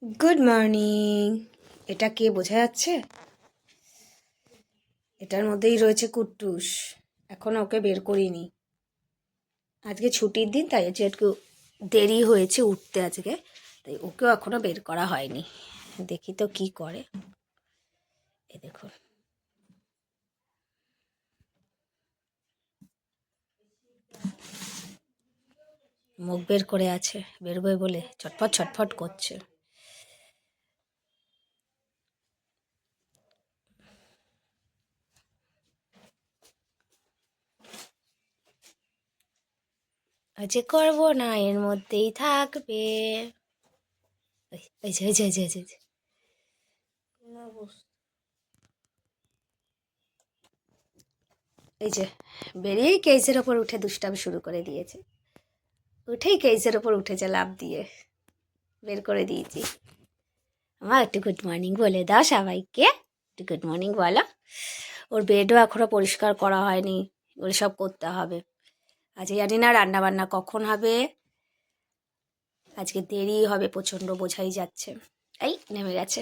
Good morning. এটা কে বোঝা যাচ্ছে? এটার মধ্যেই রয়েছে কুট্টুস। এখনো ওকে বের করিনি। আজকে ছুটির দিন, তাই হচ্ছে একটু দেরি হয়েছে উঠতে আজকে, তাই ওকেও এখনো বের করা হয়নি। দেখি তো কি করে। এ দেখুন, মুখ বের করে আছে, বেরোবে বলে ছটফট ছটফট করছে। আজকে করবো না, এর মধ্যেই থাকবে। এই যে এই যে এই যে এই যে এই যে। এই যে বেরিয়েই কেসের ওপর উঠে দুষ্টামি শুরু করে দিয়েছে। উঠেই কেসের ওপর উঠেছে লাফ দিয়ে। বের করে দিয়েছি। আমার একটু গুড মর্নিং বলে দাও সবাইকে। একটু গুড মর্নিং বলো। ওর বেডও এখনও পরিষ্কার করা হয়নি, ওগুলো সব করতে হবে। আজকে জানি না রান্না বান্না কখন হবে। আজকে দেরি হবে প্রচণ্ড, বোঝাই যাচ্ছে। এই নেমে গেছে।